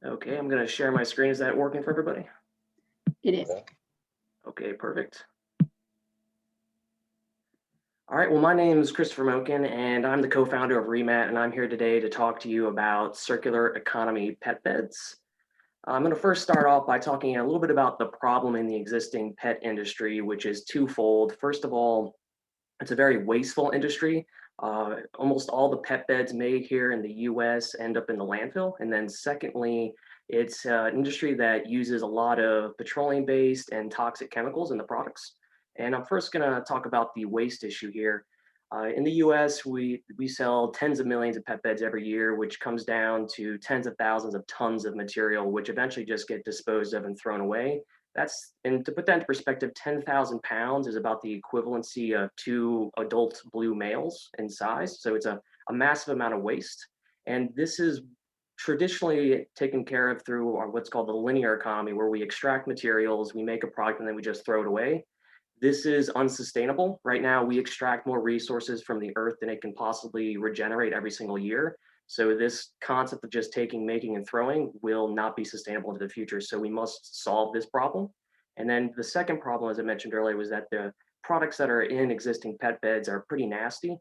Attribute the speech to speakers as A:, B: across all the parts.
A: Okay, I'm going to share my screen. Is that working for everybody?
B: It is.
A: Okay, perfect. All right, well, my name is Christopher Moken, and I'm the co-founder of Remat, and I'm here today to talk to you about circular economy pet beds. I'm going to first start off by talking a little bit about the problem in the existing pet industry, which is twofold. First of all, it's a very wasteful industry. Almost all the pet beds made here in the US end up in the landfill. And then secondly, it's an industry that uses a lot of petroleum-based and toxic chemicals in the products. And I'm first going to talk about the waste issue here. In the US, we sell tens of millions of pet beds every year, which comes down to tens of thousands of tons of material, which eventually just get disposed of and thrown away. And to put that into perspective, 10,000 pounds is about the equivalency of two adult blue males in size. So it's a massive amount of waste. And this is traditionally taken care of through what's called the linear economy, where we extract materials, we make a product, and then we just throw it away. This is unsustainable. Right now, we extract more resources from the earth than it can possibly regenerate every single year. So this concept of just taking, making, and throwing will not be sustainable into the future. So we must solve this problem. And then the second problem, as I mentioned earlier, was that the products that are in existing pet beds are pretty nasty.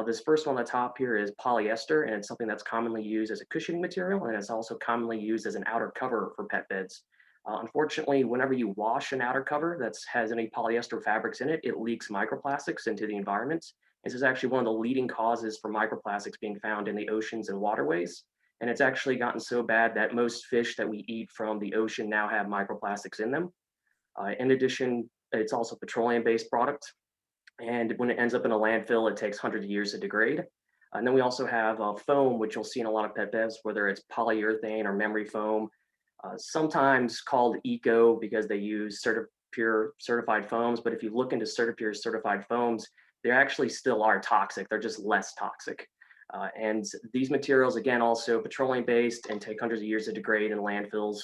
A: This first one on the top here is polyester, and it's something that's commonly used as a cushioning material, and it's also commonly used as an outer cover for pet beds. Unfortunately, whenever you wash an outer cover that has any polyester fabrics in it, it leaks microplastics into the environment. This is actually one of the leading causes for microplastics being found in the oceans and waterways. And it's actually gotten so bad that most fish that we eat from the ocean now have microplastics in them. In addition, it's also a petroleum-based product. And when it ends up in a landfill, it takes hundreds of years to degrade. And then we also have foam, which you'll see in a lot of pet beds, whether it's polyurethane or memory foam, sometimes called eco because they use pure certified foams. But if you look into CertiPure certified foams, they actually still are toxic. They're just less toxic. And these materials, again, also petroleum based and take hundreds of years to degrade in landfills.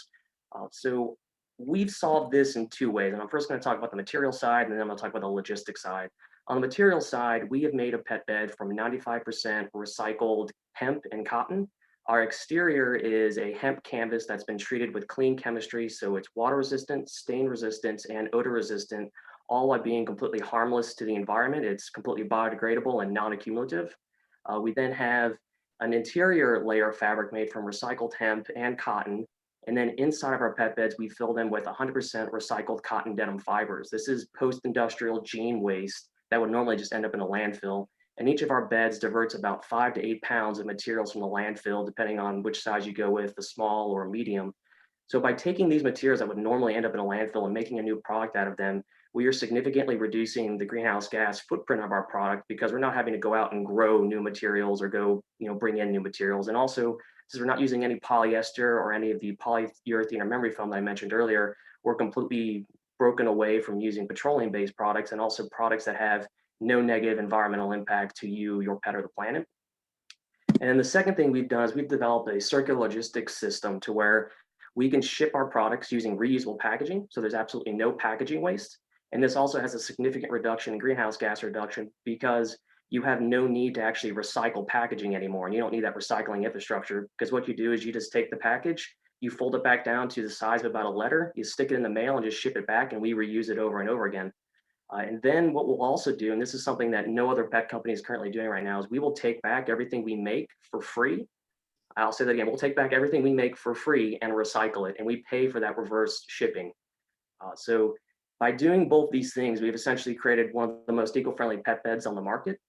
A: So we've solved this in two ways. And I'm first going to talk about the material side, and then I'm going to talk about the logistics side. On the material side, we have made a pet bed from 95% recycled hemp and cotton. Our exterior is a hemp canvas that's been treated with clean chemistry, so it's water resistant, stain resistant, and odor resistant, all while being completely harmless to the environment. It's completely biodegradable and non-accumulative. We then have an interior layer of fabric made from recycled hemp and cotton. And then inside of our pet beds, we fill them with 100% recycled cotton denim fibers. This is post-industrial jean waste that would normally just end up in a landfill. And each of our beds diverts about 5 to 8 pounds of materials from the landfill, depending on which size you go with, the small or medium. So by taking these materials that would normally end up in a landfill and making a new product out of them, we are significantly reducing the greenhouse gas footprint of our product because we're not having to go out and grow new materials or go, bring in new materials. And also, since we're not using any polyester or any of the polyurethane or memory foam that I mentioned earlier, we're completely broken away from using petroleum-based products and also products that have no negative environmental impact to you, your pet, or the planet. And the second thing we've done is we've developed a circular logistics system to where we can ship our products using reusable packaging. So there's absolutely no packaging waste. And this also has a significant reduction in greenhouse gas reduction because you have no need to actually recycle packaging anymore. And you don't need that recycling infrastructure because what you do is you just take the package, you fold it back down to the size of about a letter, you stick it in the mail and just ship it back, and we reuse it over and over again. And then what we'll also do, and this is something that no other pet company is currently doing right now, is we will take back everything we make for free. I'll say that again, we'll take back everything we make for free and recycle it, and we pay for that reverse shipping. So by doing both these things, we've essentially created one of the most eco-friendly pet beds on the market.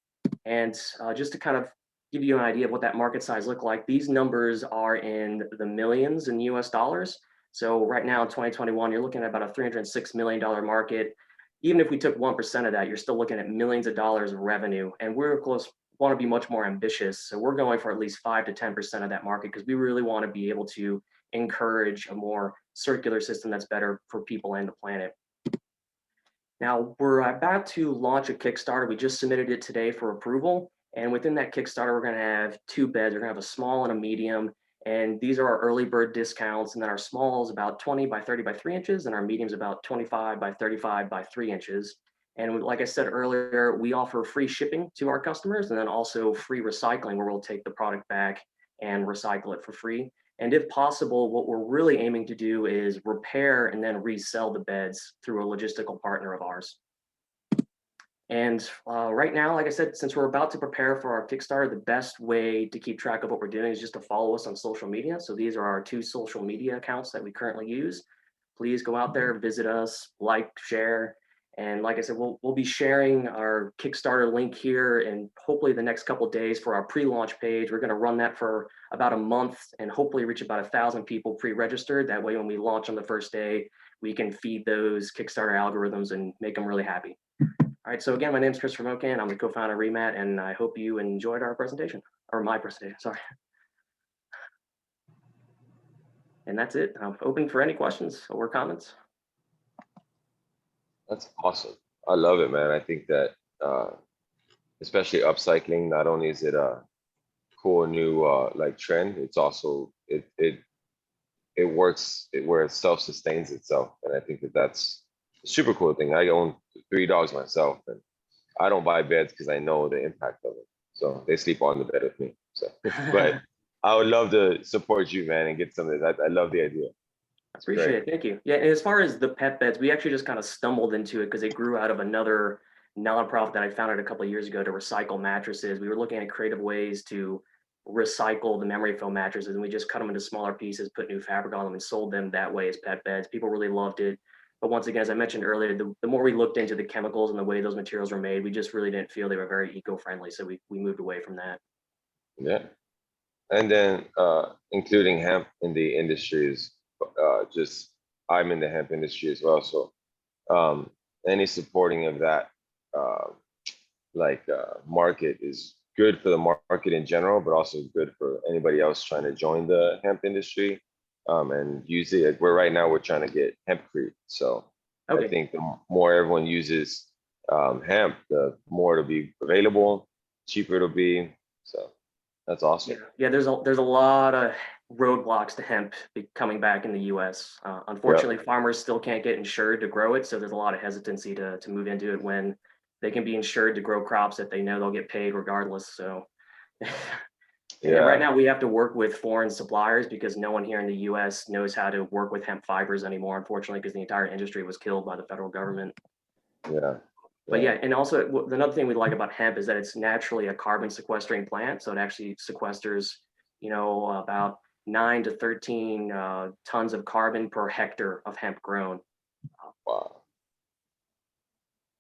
A: And just to kind of give you an idea of what that market size look like, these numbers are in the millions in US dollars. So right now in 2021, you're looking at about a $306 million market. Even if we took 1% of that, you're still looking at millions of dollars of revenue. And we're close, want to be much more ambitious. So we're going for at least 5 to 10% of that market because we really want to be able to encourage a more circular system that's better for people and the planet. Now, we're about to launch a Kickstarter. We just submitted it today for approval. And within that Kickstarter, we're going to have two beds. We're going to have a small and a medium. And these are our early bird discounts. And then our small is about 20 by 30 by 3 inches. And our medium is about 25 by 35 by 3 inches. And like I said earlier, we offer free shipping to our customers and then also free recycling where we'll take the product back and recycle it for free. And if possible, what we're really aiming to do is repair and then resell the beds through a logistical partner of ours. And right now, like I said, since we're about to prepare for our Kickstarter, the best way to keep track of what we're doing is just to follow us on social media. So these are our 2 social media accounts that we currently use. Please go out there, visit us, like, share. And like I said, we'll be sharing our Kickstarter link here and hopefully the next couple of days for our pre-launch page. We're going to run that for about a month and hopefully reach about 1,000 people pre-registered. That way, when we launch on the first day, we can feed those Kickstarter algorithms and make them really happy. All right, so again, my name is Christopher Moken. I'm the co-founder of Remat, and I hope you enjoyed our presentation, or my presentation, sorry. And that's it. I'm open for any questions or comments.
B: That's awesome. I love it, man. I think that especially upcycling, not only is it a cool new like trend, it's also it works where it self-sustains itself. And I think that that's a super cool thing. I own 3 dogs myself, and I don't buy beds because I know the impact of it. So they sleep on the bed with me. So, but I would love to support you, man, and get some of this. I love the idea.
A: Appreciate it. Thank you. Yeah, and as far as the pet beds, we actually just kind of stumbled into it because it grew out of another nonprofit that I founded a couple of years ago to recycle mattresses. We were looking at creative ways to recycle the memory foam mattresses, and we just cut them into smaller pieces, put new fabric on them, and sold them that way as pet beds. People really loved it. But once again, as I mentioned earlier, the more we looked into the chemicals and the way those materials were made, we just really didn't feel they were very eco-friendly. So we moved away from that.
B: Yeah. And then including hemp in the industry is just, I'm in the hemp industry as well. So any supporting of that market is good for the market in general, but also good for anybody else trying to join the hemp industry and use it. Like right now, we're trying to get hempcrete. So I think the more everyone uses hemp, the more it'll be available, cheaper it'll be. So that's awesome.
A: Yeah, there's a lot of roadblocks to hemp coming back in the U.S. Unfortunately, farmers still can't get insured to grow it, so there's a lot of hesitancy to move into it when they can be insured to grow crops that they know they'll get paid regardless. So right now we have to work with foreign suppliers because no one here in the U.S. knows how to work with hemp fibers anymore, unfortunately, because the entire industry was killed by the federal government. But yeah, and also another thing we like about hemp is that it's naturally a carbon sequestering plant. So it actually sequesters, about 9 to 13 tons of carbon per hectare of hemp grown.
B: Wow.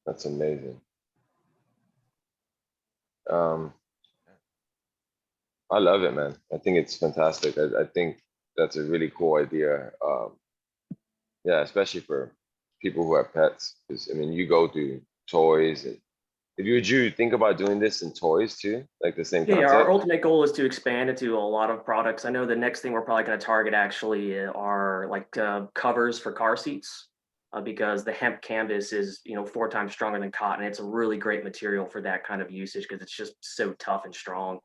B: That's amazing. I love it, man. I think it's fantastic. I think that's a really cool idea. Yeah, especially for people who have pets. Because I mean, you go through toys, and if you think about doing this in toys too, like the same concept?
A: Yeah, our ultimate goal is to expand into a lot of products. I know the next thing we're probably going to target actually are like covers for car seats. Because the hemp canvas is 4 times stronger than cotton. It's a really great material for that kind of usage because it's just so tough and strong.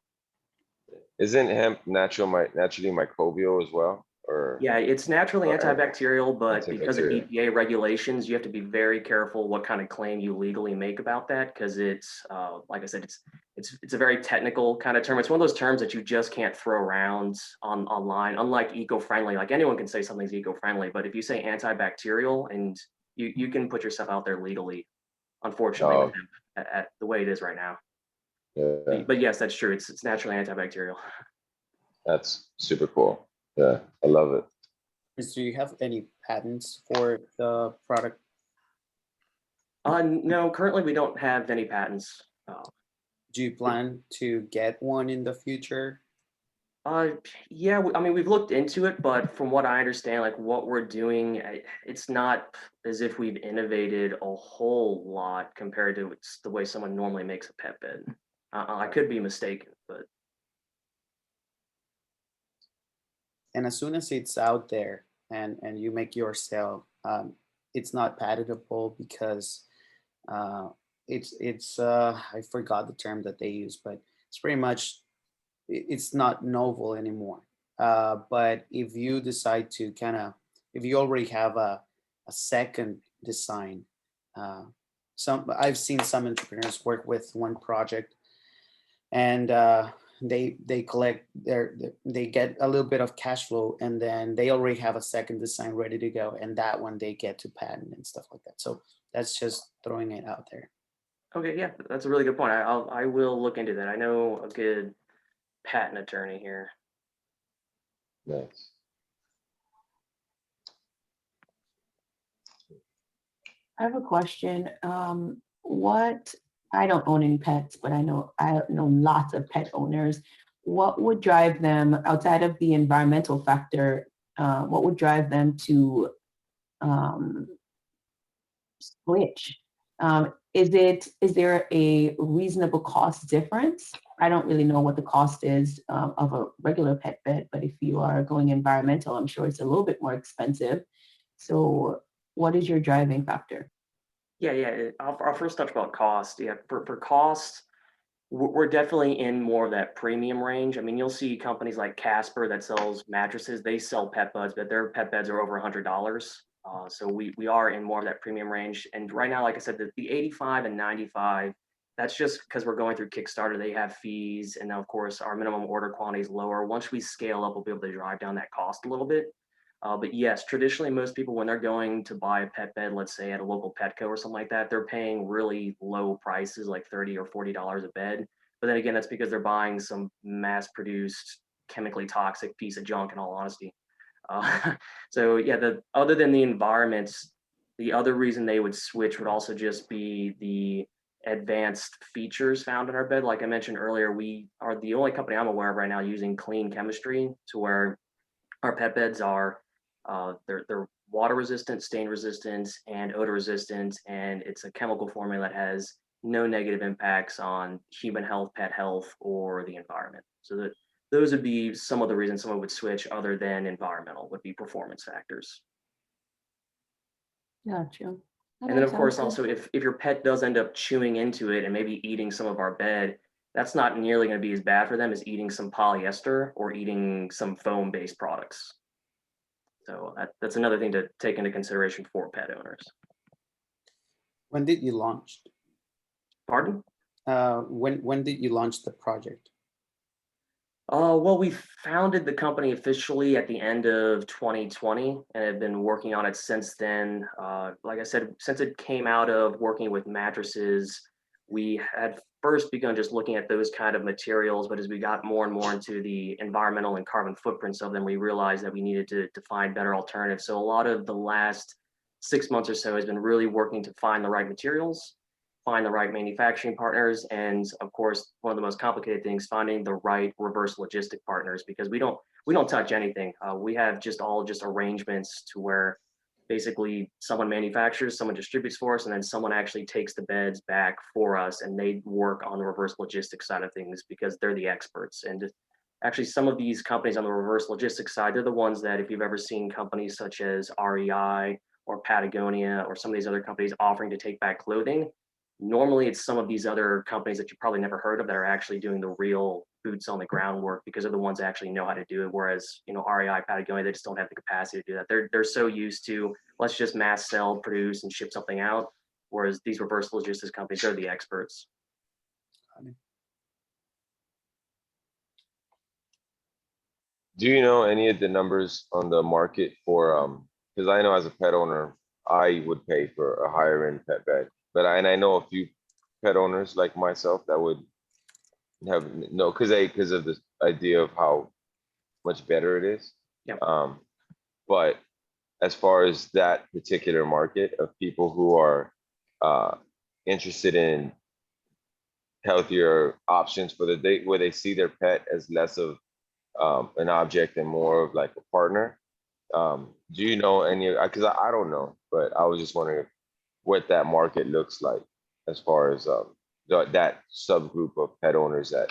B: Isn't hemp naturally microbial as well? Or
A: yeah, it's naturally antibacterial, but because of EPA regulations, you have to be very careful what kind of claim you legally make about that because it's like I said, it's a very technical kind of term. It's one of those terms that you just can't throw around online. Unlike eco-friendly, like anyone can say something's eco-friendly, but if you say antibacterial and you can put yourself out there legally, unfortunately, at the way it is right now.
B: Yeah.
A: But yes, that's true. It's naturally antibacterial.
B: That's super cool. Yeah, I love it.
C: Do you have any patents for the product?
A: No, currently we don't have any patents.
C: Do you plan to get one in the future?
A: Yeah, I mean, we've looked into it, but from what I understand, like what we're doing, it's not as if we've innovated a whole lot compared to the way someone normally makes a pet bed. I could be mistaken, but.
C: And as soon as it's out there and you make your sale, it's not patentable because it's I forgot the term that they use, but it's pretty much, it's not novel anymore. But if you decide to if you already have a second design, I've seen some entrepreneurs work with one project and they collect they get a little bit of cash flow, and then they already have a second design ready to go, and that one they get to patent and stuff like that. So that's just throwing it out there.
A: Okay, yeah, that's a really good point. I will look into that. I know a good patent attorney here.
B: Nice.
D: I have a question. What, I don't own any pets, but I know lots of pet owners. What would drive them outside of the environmental factor? What would drive them to switch? Is there a reasonable cost difference? I don't really know what the cost is of a regular pet bed, but if you are going environmental, I'm sure it's a little bit more expensive. So what is your driving factor?
A: Yeah. I'll first touch about cost. Yeah, for cost, we're definitely in more of that premium range. I mean, you'll see companies like Casper that sells mattresses. They sell pet beds, but their pet beds are over $100. So we are in more of that premium range. And right now, like I said, the 85 and 95, that's just because we're going through Kickstarter. They have fees, and of course, our minimum order quantity is lower. Once we scale up, we'll be able to drive down that cost a little bit. But yes, traditionally, most people, when they're going to buy a pet bed, let's say at a local Petco or something like that, they're paying really low prices, like $30 or $40 a bed. But then again, that's because they're buying some mass-produced, chemically toxic piece of junk, in all honesty. So yeah, other than the environments, the other reason they would switch would also just be the advanced features found in our bed. Like I mentioned earlier, we are the only company I'm aware of right now using clean chemistry to where our pet beds are they're water resistant, stain resistant, and odor resistant, and it's a chemical formula that has no negative impacts on human health, pet health, or the environment. So those would be some of the reasons someone would switch, other than environmental, would be performance factors.
D: Gotcha.
A: And then of course, also if your pet does end up chewing into it and maybe eating some of our bed, that's not nearly going to be as bad for them as eating some polyester or eating some foam-based products. So that's another thing to take into consideration for pet owners.
C: When did you launch?
A: Pardon?
C: When did you launch the project?
A: Well, we founded the company officially at the end of 2020 and have been working on it since then. Like I said, since it came out of working with mattresses, we had first begun just looking at those kind of materials, but as we got more and more into the environmental and carbon footprints of them, we realized that we needed to find better alternatives. So a lot of the last 6 months or so has been really working to find the right materials, find the right manufacturing partners, and of course, one of the most complicated things, finding the right reverse logistic partners, because we don't touch anything. We have just arrangements to where basically someone manufactures, someone distributes for us, and then someone actually takes the beds back for us, and they work on the reverse logistics side of things because they're the experts. And actually, some of these companies on the reverse logistics side, they're the ones that, if you've ever seen companies such as REI or Patagonia or some of these other companies offering to take back clothing, normally it's some of these other companies that you probably never heard of that are actually doing the real boots on the ground work, because they're the ones that actually know how to do it. Whereas, REI, Patagonia, they just don't have the capacity to do that. They're so used to, let's just mass sell, produce, and ship something out. Whereas these reverse logistics companies, they're the experts.
B: Do you know any of the numbers on the market for, because I know as a pet owner, I would pay for a higher end pet bed, but I know a few pet owners like myself that would have no, because of this idea of how much better it is.
A: Yep.
B: But as far as that particular market of people who are interested in healthier options for the date, where they see their pet as less of an object and more of like a partner. Do you know any? Because I don't know, but I was just wondering what that market looks like as far as that subgroup of pet owners that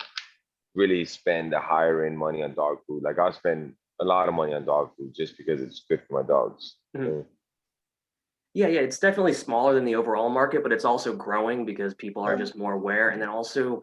B: really spend the higher end money on dog food. Like I spend a lot of money on dog food just because it's good for my dogs.
A: Mm-hmm. Yeah, it's definitely smaller than the overall market, but it's also growing because people are just more aware. And then also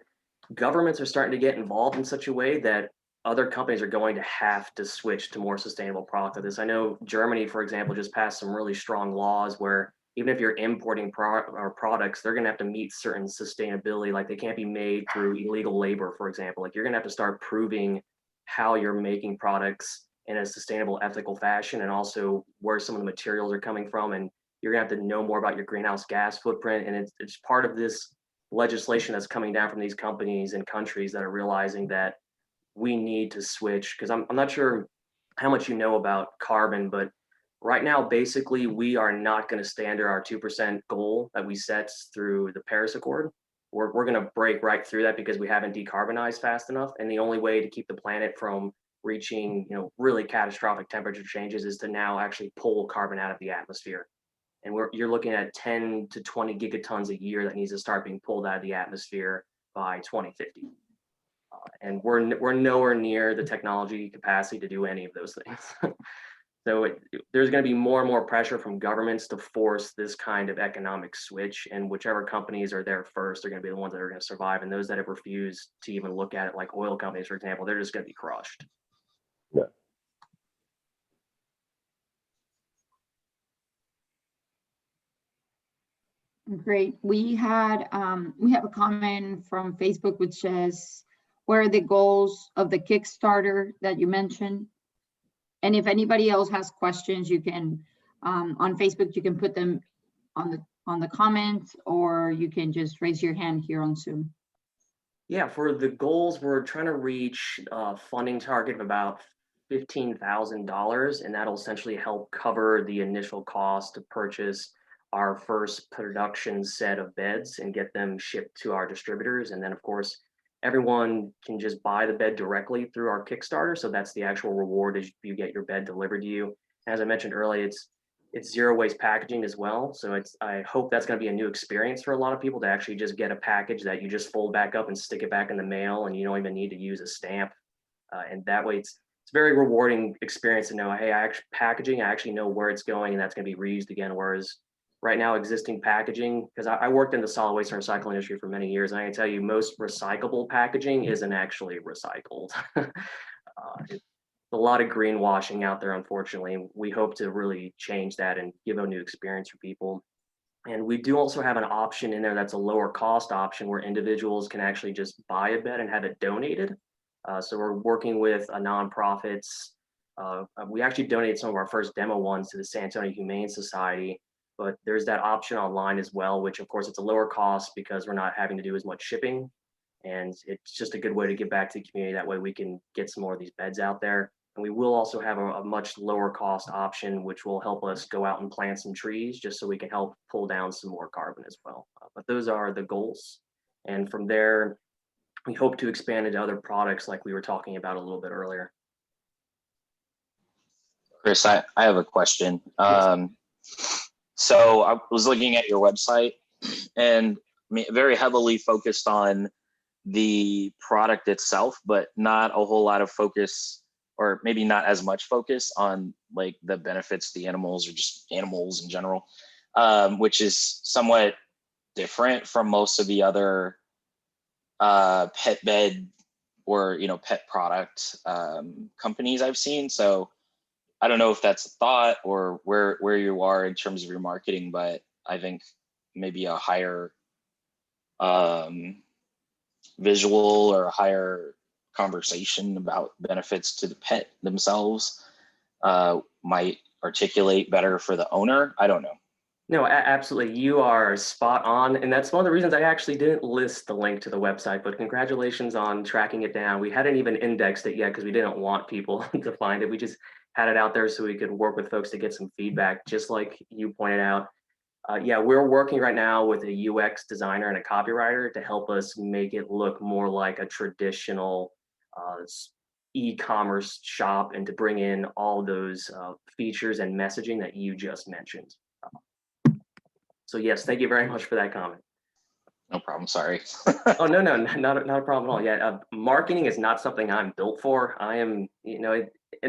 A: governments are starting to get involved in such a way that other companies are going to have to switch to more sustainable product of this. I know Germany, for example, just passed some really strong laws where even if you're importing products, they're going to have to meet certain sustainability. Like they can't be made through illegal labor, for example. Like you're going to have to start proving how you're making products in a sustainable, ethical fashion, and also where some of the materials are coming from. And you're going to have to know more about your greenhouse gas footprint. And it's part of this legislation that's coming down from these companies and countries that are realizing that we need to switch. Because I'm not sure how much you know about carbon, but right now, basically, we are not going to stay under our 2% goal that we set through the Paris Accord. We're going to break right through that because we haven't decarbonized fast enough. And the only way to keep the planet from reaching, really catastrophic temperature changes is to now actually pull carbon out of the atmosphere. And you're looking at 10 to 20 gigatons a year that needs to start being pulled out of the atmosphere by 2050. And we're nowhere near the technology capacity to do any of those things. So there's going to be more and more pressure from governments to force this kind of economic switch, and whichever companies are there first are going to be the ones that are going to survive. And those that have refused to even look at it, like oil companies, for example, they're just going to be crushed.
B: Yeah.
E: Great. We have a comment from Facebook which says, "What are the goals of the Kickstarter that you mentioned?" And if anybody else has questions, you can on Facebook, you can put them on the comments, or you can just raise your hand here on Zoom.
A: Yeah, for the goals, we're trying to reach a funding target of about $15,000, and that'll essentially help cover the initial cost to purchase our first production set of beds and get them shipped to our distributors. And then, of course, everyone can just buy the bed directly through our Kickstarter. So that's the actual reward, is you get your bed delivered to you. As I mentioned earlier, it's zero waste packaging as well. So I hope that's going to be a new experience for a lot of people to actually just get a package that you just fold back up and stick it back in the mail, and you don't even need to use a stamp. And that way it's a very rewarding experience to know, hey, I actually know where it's going, and that's going to be reused again. Whereas right now, existing packaging, because I worked in the solid waste and recycling industry for many years, and I can tell you most recyclable packaging isn't actually recycled. It's a lot of greenwashing out there, unfortunately. We hope to really change that and give a new experience for people. And we do also have an option in there that's a lower cost option where individuals can actually just buy a bed and have it donated. So we're working with nonprofits. We actually donated some of our first demo ones to the San Antonio Humane Society, but there's that option online as well, which of course it's a lower cost because we're not having to do as much shipping. And it's just a good way to give back to the community. That way we can get some more of these beds out there. And we will also have a much lower cost option, which will help us go out and plant some trees just so we can help pull down some more carbon as well. But those are the goals. And from there, we hope to expand into other products like we were talking about a little bit earlier.
F: Chris, I have a question.
A: Yes.
F: So I was looking at your website, and very heavily focused on the product itself, but not a whole lot of focus, or maybe not as much focus on like the benefits to the animals or just animals in general, which is somewhat different from most of the other pet bed or pet product companies I've seen. So I don't know if that's a thought or where you are in terms of your marketing, but I think maybe a higher visual or a higher conversation about benefits to the pet themselves might articulate better for the owner. I don't know.
A: No, absolutely. You are spot on. And that's one of the reasons I actually didn't list the link to the website, but congratulations on tracking it down. We hadn't even indexed it yet because we didn't want people to find it. We just had it out there so we could work with folks to get some feedback, just like you pointed out. Yeah, we're working right now with a UX designer and a copywriter to help us make it look more like a traditional e-commerce shop, and to bring in all those features and messaging that you just mentioned. So yes, thank you very much for that comment.
F: No problem, sorry.
A: Oh, no, not a problem at all. Yeah, marketing is not something I'm built for. I am, in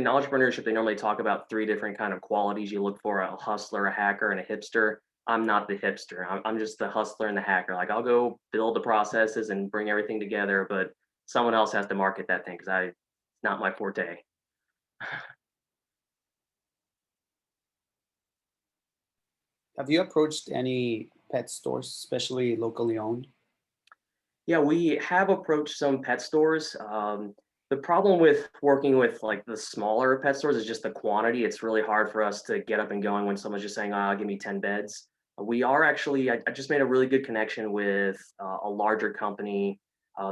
A: entrepreneurship, they normally talk about 3 different kind of qualities you look for: a hustler, a hacker, and a hipster. I'm not the hipster. I'm just the hustler and the hacker. Like, I'll go build the processes and bring everything together, but someone else has to market that thing because it's not my forte.
C: Have you approached any pet stores, especially locally owned?
A: Yeah, we have approached some pet stores. The problem with working with like the smaller pet stores is just the quantity. It's really hard for us to get up and going when someone's just saying, "Ah, give me 10 beds." We are actually, I just made a really good connection with a larger company,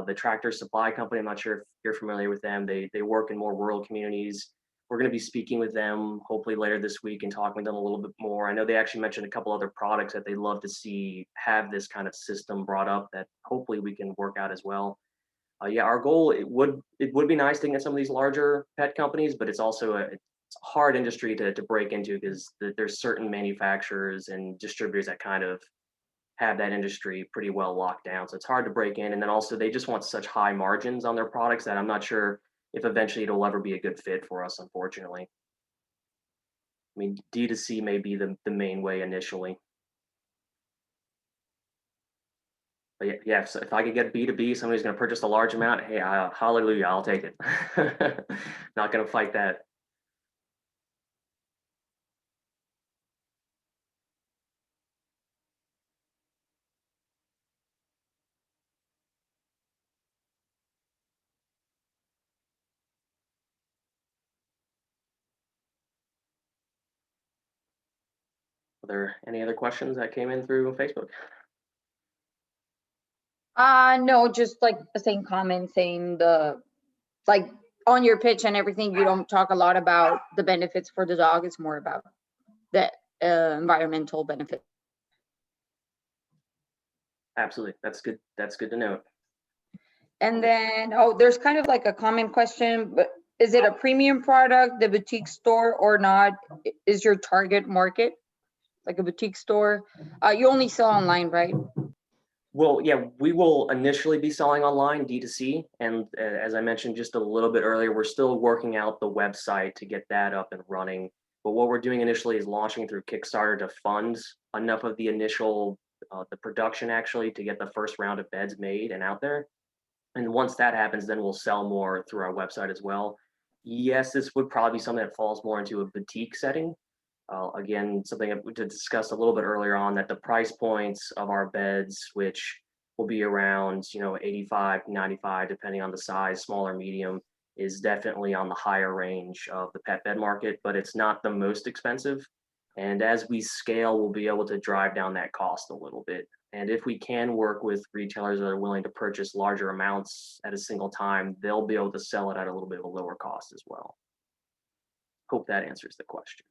A: the Tractor Supply Company. I'm not sure if you're familiar with them. They work in more rural communities. We're going to be speaking with them hopefully later this week and talking with them a little bit more. I know they actually mentioned a couple other products that they'd love to see have this kind of system brought up that hopefully we can work out as well. Yeah, our goal, it would be nice to get some of these larger pet companies, but it's also it's a hard industry to break into because there's certain manufacturers and distributors that kind of have that industry pretty well locked down. So it's hard to break in. And then also they just want such high margins on their products that I'm not sure if eventually it'll ever be a good fit for us, unfortunately. I mean, D2C may be the main way initially. But yeah, if I could get B2B, somebody's going to purchase a large amount, hey, hallelujah, I'll take it. Not going to fight that. Are there any other questions that came in through Facebook?
E: No, just like the same comment saying like on your pitch and everything, you don't talk a lot about the benefits for the dog. It's more about the environmental benefit.
A: Absolutely. That's good. That's good to note.
E: And then, oh, there's kind of like a common question, but is it a premium product, the boutique store or not? Is your target market like a boutique store? You only sell online, right?
A: Well, yeah, we will initially be selling online D2C. And as I mentioned just a little bit earlier, we're still working out the website to get that up and running. But what we're doing initially is launching through Kickstarter to fund enough of the initial, the production actually to get the first round of beds made and out there. And once that happens, then we'll sell more through our website as well. Yes, this would probably be something that falls more into a boutique setting. Again, something that we discussed a little bit earlier on, that the price points of our beds, which will be around, 85, 95, depending on the size, small or medium, is definitely on the higher range of the pet bed market, but it's not the most expensive. And as we scale, we'll be able to drive down that cost a little bit. And if we can work with retailers that are willing to purchase larger amounts at a single time, they'll be able to sell it at a little bit of a lower cost as well. Hope that answers the question.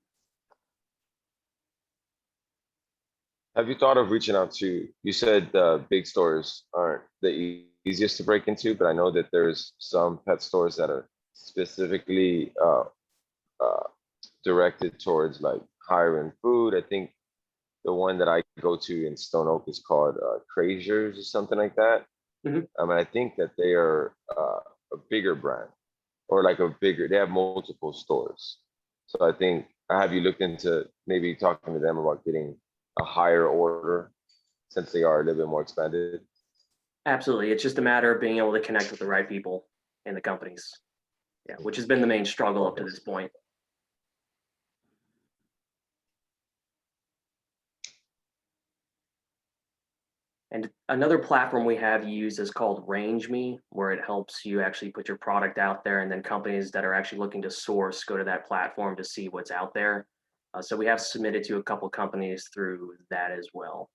B: Have you thought of reaching out to, you said big stores aren't the easiest to break into, but I know that there's some pet stores that are specifically directed towards like higher end food. I think the one that I go to in Stone Oak is called Crazier's or something like that.
A: Mhm.
B: I think that they are a bigger brand or like they have multiple stores. So I think, have you looked into maybe talking to them about getting a higher order since they are a little bit more expanded?
A: Absolutely. It's just a matter of being able to connect with the right people in the companies. Yeah, which has been the main struggle up to this point. And another platform we have used is called Range Me, where it helps you actually put your product out there, and then companies that are actually looking to source go to that platform to see what's out there. So we have submitted to a couple companies through that as well.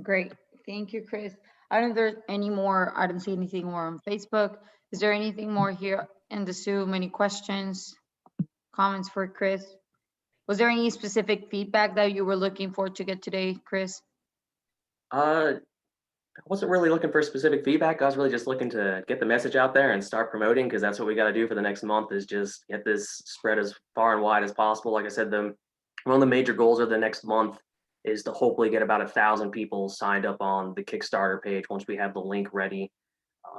E: Great. Thank you, Chris. I don't know if there's any more. I don't see anything more on Facebook. Is there anything more here in the Zoom? Any questions, comments for Chris? Was there any specific feedback that you were looking for to get today, Chris?
A: I wasn't really looking for specific feedback. I was really just looking to get the message out there and start promoting, because that's what we got to do for the next month, is just get this spread as far and wide as possible. Like I said, one of the major goals of the next month is to hopefully get about 1,000 people signed up on the Kickstarter page once we have the link ready.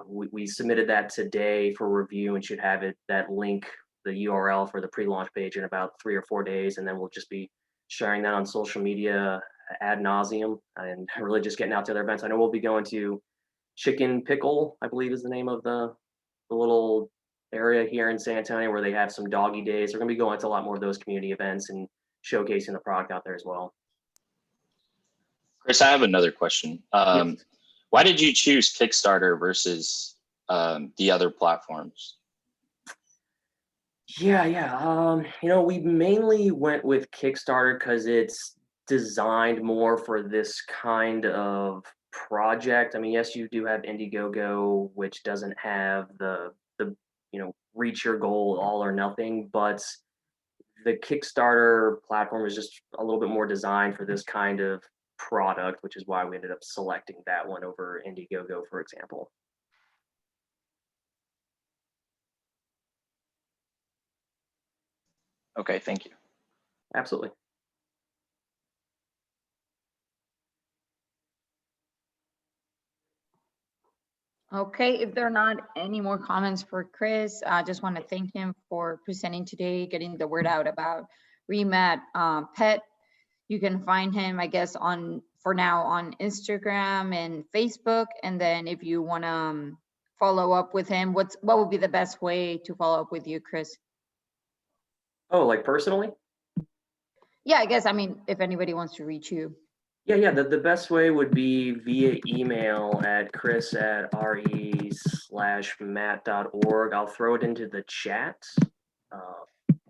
A: We submitted that today for review and should have that link, the URL for the pre-launch page, in about 3 or 4 days, and then we'll just be sharing that on social media ad nauseum and really just getting out to their events. I know we'll be going to Chicken Pickle, I believe is the name of the little area here in San Antonio where they have some doggy days. They're going to be going to a lot more of those community events and showcasing the product out there as well.
F: Chris, I have another question.
A: Yes.
F: Why did you choose Kickstarter versus the other platforms?
A: Yeah. You know, we mainly went with Kickstarter because it's designed more for this kind of project. I mean, yes, you do have Indiegogo, which doesn't have the reach your goal all or nothing, but the Kickstarter platform is just a little bit more designed for this kind of product, which is why we ended up selecting that one over Indiegogo, for example.
F: Okay, thank you.
A: Absolutely.
E: Okay, if there are not any more comments for Chris, I just want to thank him for presenting today, getting the word out about Remat Pet. You can find him, I guess, for now on Instagram and Facebook. And then if you want to follow up with him, what would be the best way to follow up with you, Chris?
A: Oh, like personally?
E: Yeah, I guess, I mean, if anybody wants to reach you.
A: Yeah. The best way would be via email at chris@re/matt.org. I'll throw it into the chat.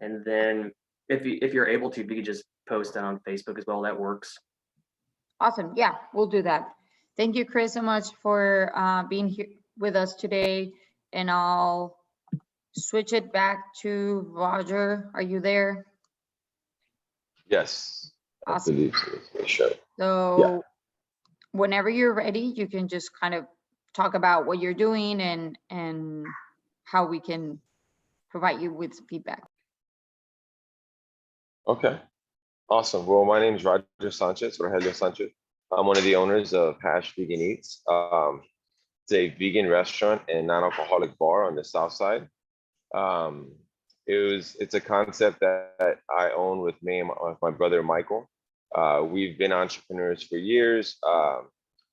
A: And then if you're able to, if you could just post that on Facebook as well, that works.
E: Awesome. Yeah, we'll do that. Thank you, Chris, so much for being here with us today. And I'll switch it back to Roger. Are you there?
B: Yes.
E: Awesome.
B: I believe so. For sure.
E: So whenever you're ready, you can just kind of talk about what you're doing and how we can provide you with feedback.
B: Okay. Awesome. Well, my name is Rogelio Sanchez. I'm one of the owners of Hash Vegan Eats. It's a vegan restaurant and non-alcoholic bar on the south side. It's a concept that I own with me and my brother Michael. We've been entrepreneurs for years.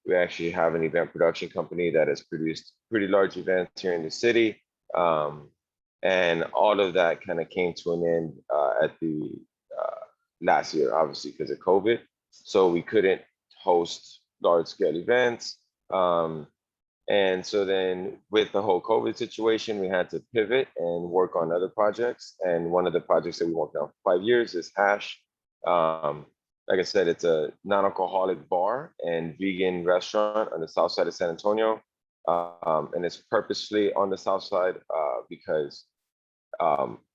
B: We actually have an event production company that has produced pretty large events here in the city. And all of that kind of came to an end at the last year, obviously, because of COVID. So we couldn't host large scale events. And so then with the whole COVID situation, we had to pivot and work on other projects. And one of the projects that we worked on for 5 years is Hash. Like I said, it's a non-alcoholic bar and vegan restaurant on the south side of San Antonio. And it's purposely on the south side because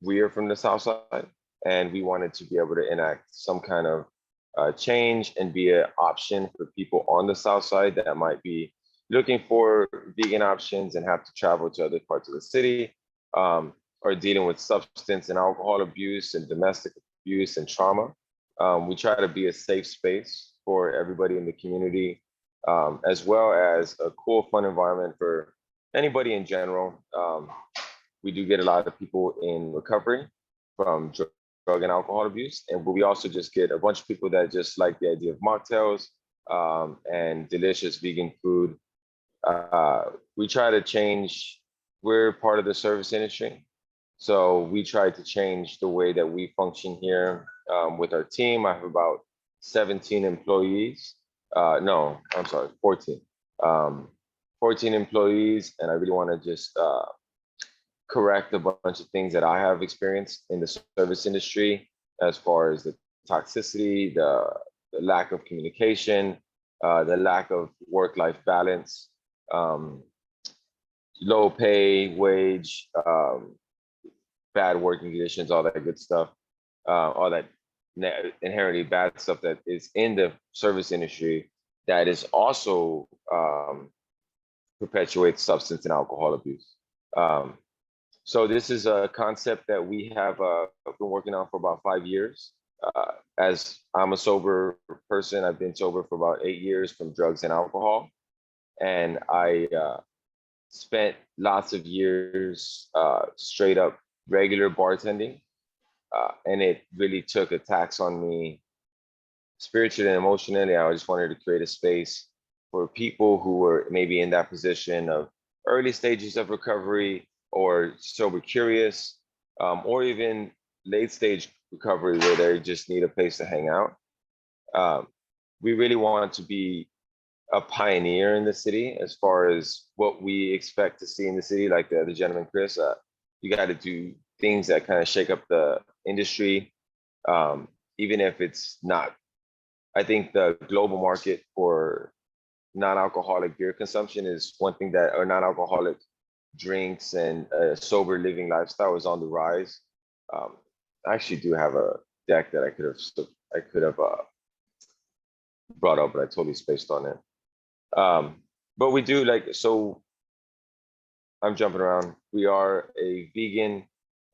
B: we are from the south side and we wanted to be able to enact some kind of change and be an option for people on the south side that might be looking for vegan options and have to travel to other parts of the city, or dealing with substance and alcohol abuse and domestic abuse and trauma. We try to be a safe space for everybody in the community, as well as a cool, fun environment for anybody in general. We do get a lot of people in recovery from drug and alcohol abuse, but we also just get a bunch of people that just like the idea of mocktails and delicious vegan food. We try to change, we're part of the service industry. So we try to change the way that we function here with our team. I have about 17 employees. No, I'm sorry, 14. 14 employees, and I really want to just correct a bunch of things that I have experienced in the service industry as far as the toxicity, the lack of communication, the lack of work-life balance, low pay, wage, bad working conditions, all that good stuff, all that inherently bad stuff that is in the service industry that is also perpetuates substance and alcohol abuse. So this is a concept that we have been working on for about 5 years. As I'm a sober person, I've been sober for about 8 years from drugs and alcohol. And I spent lots of years straight up regular bartending. And it really took a tax on me spiritually and emotionally. I just wanted to create a space for people who were maybe in that position of early stages of recovery, or sober curious, or even late stage recovery where they just need a place to hang out. We really want to be a pioneer in the city as far as what we expect to see in the city. Like the gentleman Chris, you got to do things that kind of shake up the industry, even if it's not. I think the global market for non-alcoholic beer consumption is one thing that, or non-alcoholic drinks and a sober living lifestyle is on the rise. I actually do have a deck that I could have brought up, but I totally spaced on it. But we do like, so I'm jumping around. We are a vegan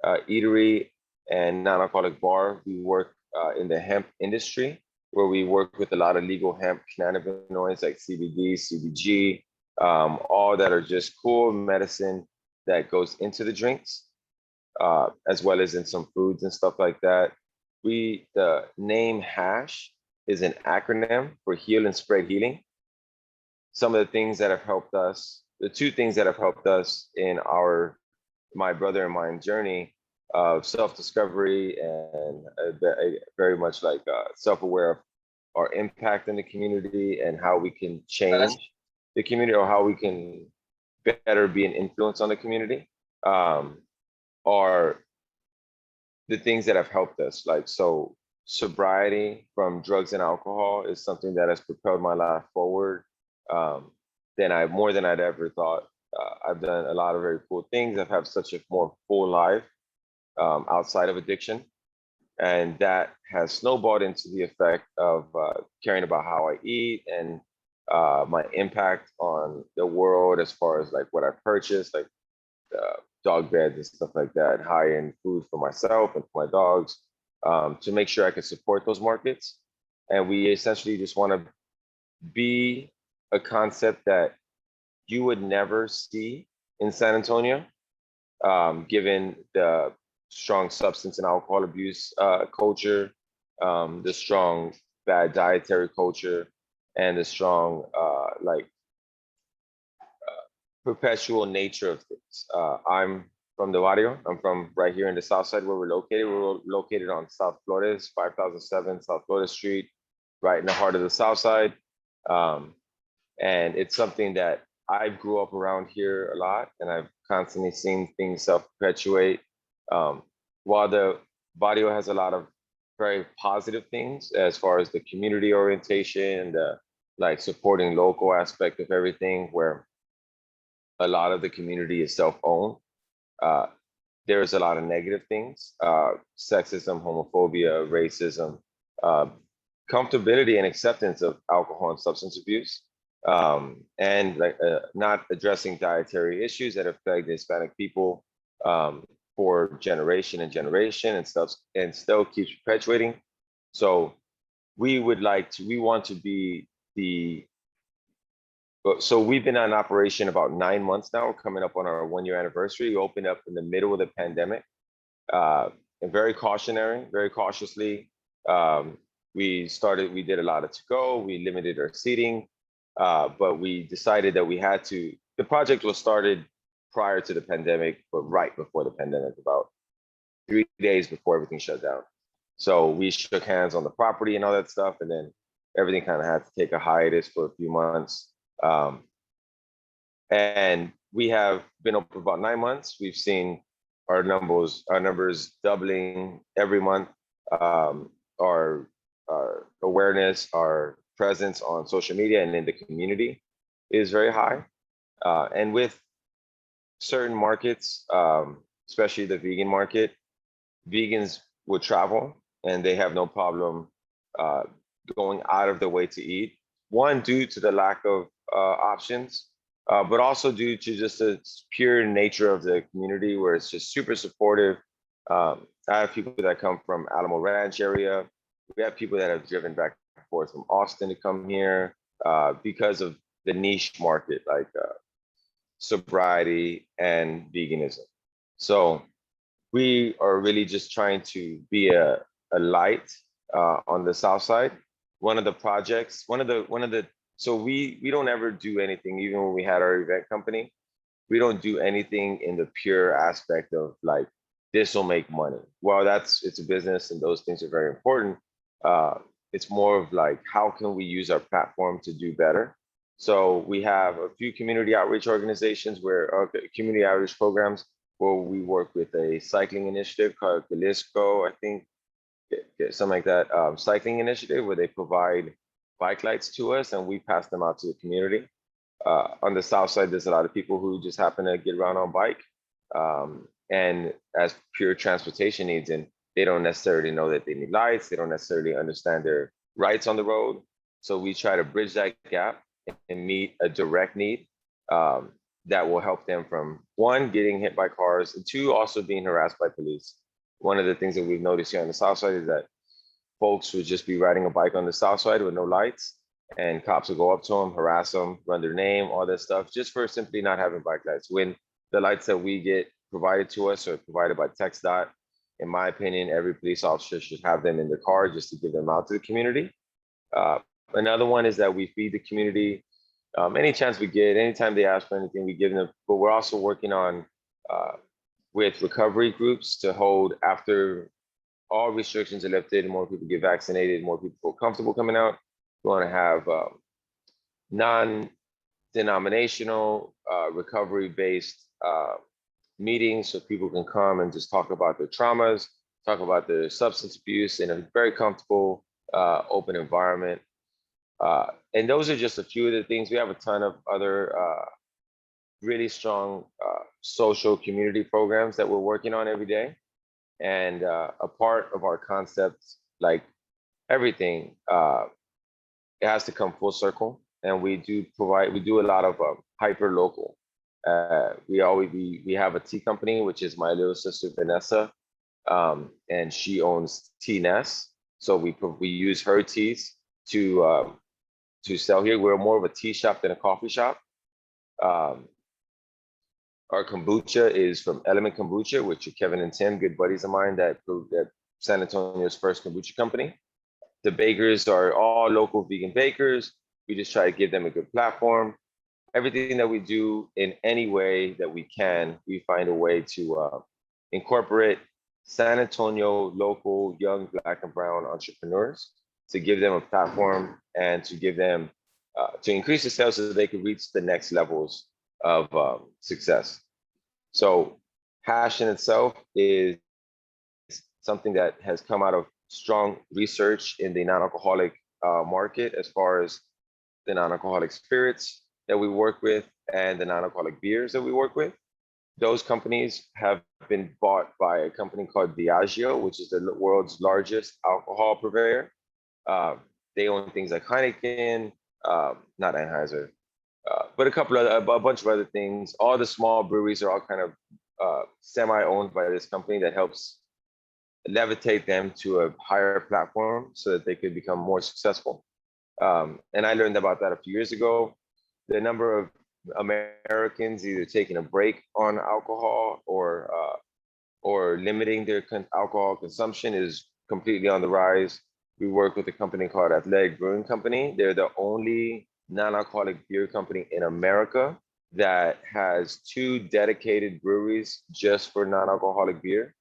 B: eatery and non-alcoholic bar. We work in the hemp industry, where we work with a lot of legal hemp cannabinoids like CBD, CBG, all that are just cool medicine that goes into the drinks, as well as in some foods and stuff like that. The name HASH is an acronym for Heal and Spread Healing. Some of the things that have helped us, the two things that have helped us in my brother and mine journey of self-discovery and very much like self-aware of our impact in the community and how we can change the community, or how we can better be an influence on the community, are the things that have helped us. Like, so sobriety from drugs and alcohol is something that has propelled my life forward more than I'd ever thought. I've done a lot of very cool things. I've had such a more full life outside of addiction. And that has snowballed into the effect of caring about how I eat and my impact on the world as far as like what I purchase, like dog beds and stuff like that, high-end food for myself and for my dogs, to make sure I can support those markets. And we essentially just want to be a concept that you would never see in San Antonio, given the strong substance and alcohol abuse culture, the strong bad dietary culture, and the strong perpetual nature of things. I'm from the barrio. I'm from right here in the South Side where we're located. We're located on South Flores, 5007 South Flores Street, right in the heart of the South Side. And it's something that I grew up around here a lot, and I've constantly seen things self-perpetuate. While the barrio has a lot of very positive things as far as the community orientation, the like supporting local aspect of everything, where a lot of the community is self-owned, there's a lot of negative things, sexism, homophobia, racism, comfortability and acceptance of alcohol and substance abuse, and like not addressing dietary issues that affect the Hispanic people for generation and stuff, and still keeps perpetuating. So we want to be so we've been on operation about 9 months now. We're coming up on our 1-year anniversary. We opened up in the middle of the pandemic, and very cautiously. We did a lot of to-go, we limited our seating, but we decided that the project was started prior to the pandemic, but right before the pandemic, about 3 days before everything shut down. So we shook hands on the property and all that stuff, and then everything kind of had to take a hiatus for a few months. And we have been open for about 9 months. We've seen our numbers doubling every month. Our awareness, our presence on social media and in the community is very high. And with certain markets, especially the vegan market, vegans would travel and they have no problem going out of their way to eat. One, due to the lack of options, but also due to just the pure nature of the community where it's just super supportive. I have people that come from Alamo Ranch area. We have people that have driven back and forth from Austin to come here because of the niche market, like sobriety and veganism. So we are really just trying to be a light on the South Side. One of the projects, so we don't ever do anything, even when we had our event company, we don't do anything in the pure aspect of like, this will make money. Well, it's a business and those things are very important. It's more of like, how can we use our platform to do better? So we have a few community outreach organizations community outreach programs where we work with a cycling initiative called Jalisco, I think, something like that, cycling initiative where they provide bike lights to us and we pass them out to the community. On the south side, there's a lot of people who just happen to get around on bike and as pure transportation needs, and they don't necessarily know that they need lights. They don't necessarily understand their rights on the road. So we try to bridge that gap and meet a direct need that will help them from one, getting hit by cars, and two, also being harassed by police. One of the things that we've noticed here on the south side is that folks would just be riding a bike on the south side with no lights, and cops will go up to them, harass them, run their name, all that stuff, just for simply not having bike lights. When the lights that we get provided to us are provided by TxDOT, in my opinion, every police officer should have them in their car just to give them out to the community. Another one is that we feed the community any chance we get. Anytime they ask for anything, we give them. But we're also working on with recovery groups to hold after all restrictions are lifted, more people get vaccinated, more people feel comfortable coming out. We want to have non-denominational recovery-based meetings so people can come and just talk about their traumas, talk about their substance abuse in a very comfortable, open environment. And those are just a few of the things. We have a ton of other really strong social community programs that we're working on every day. And a part of our concept, like everything, it has to come full circle. And we do a lot of hyper local. We have a tea company, which is my little sister Vanessa, and she owns Tea Nest. So we use her teas to sell here. We're more of a tea shop than a coffee shop. Our kombucha is from Element Kombucha, which are Kevin and Tim, good buddies of mine that San Antonio's first kombucha company. The bakers are all local vegan bakers. We just try to give them a good platform. Everything that we do in any way that we can, we find a way to incorporate San Antonio local young Black and brown entrepreneurs to give them a platform and to give them to increase the sales so that they can reach the next levels of success. So hash in itself is something that has come out of strong research in the non-alcoholic market, as far as the non-alcoholic spirits that we work with and the non-alcoholic beers that we work with. Those companies have been bought by a company called Diageo, which is the world's largest alcohol purveyor. They own things like Heineken, not Anheuser, but a bunch of other things. All the small breweries are all kind of semi-owned by this company that helps levitate them to a higher platform so that they could become more successful. And I learned about that a few years ago. The number of Americans either taking a break on alcohol or limiting their alcohol consumption is completely on the rise. We work with a company called Athletic Brewing Company. They're the only non-alcoholic beer company in America that has 2 dedicated breweries just for non-alcoholic beer.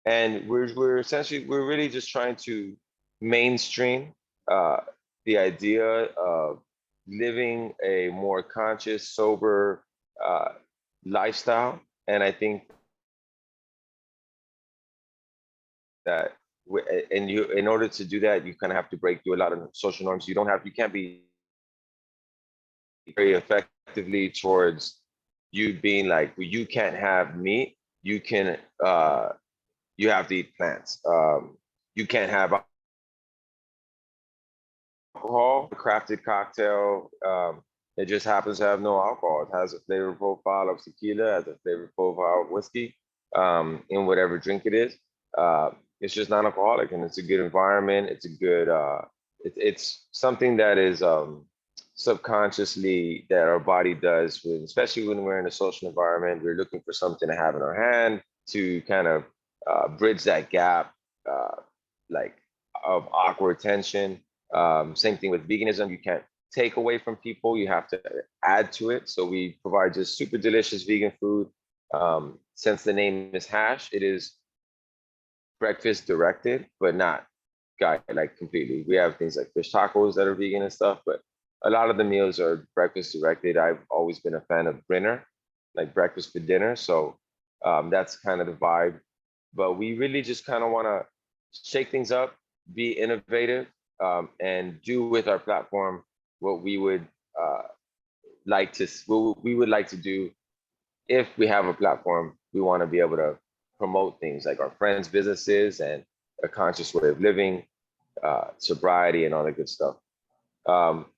B: And we're really just trying to mainstream the idea of living a more conscious, sober lifestyle. And I think that in order to do that, you kind of have to break through a lot of social norms. You can't be very effectively towards you being like, well, you can't have meat. You have to eat plants. You can't have alcohol. A crafted cocktail, it just happens to have no alcohol. It has a flavor profile of tequila, has a flavor profile of whiskey, in whatever drink it is. It's just non-alcoholic, and it's a good environment. It's a good, it's something that is subconsciously that our body does, especially when we're in a social environment. We're looking for something to have in our hand to kind of bridge that gap, like of awkward tension. Same thing with veganism. take away from people, you have to add to it. So we provide just super delicious vegan food. Since the name is Hash, it is breakfast directed, but not guide like completely. We have things like fish tacos that are vegan and stuff, but a lot of the meals are breakfast directed. I've always been a fan of dinner, like breakfast for dinner. So that's kind of the vibe. But we really just kind of want to shake things up, be innovative, and do with our platform what we would what we would like to do if we have a platform. We want to be able to promote things like our friends' businesses and a conscious way of living, sobriety, and all that good stuff.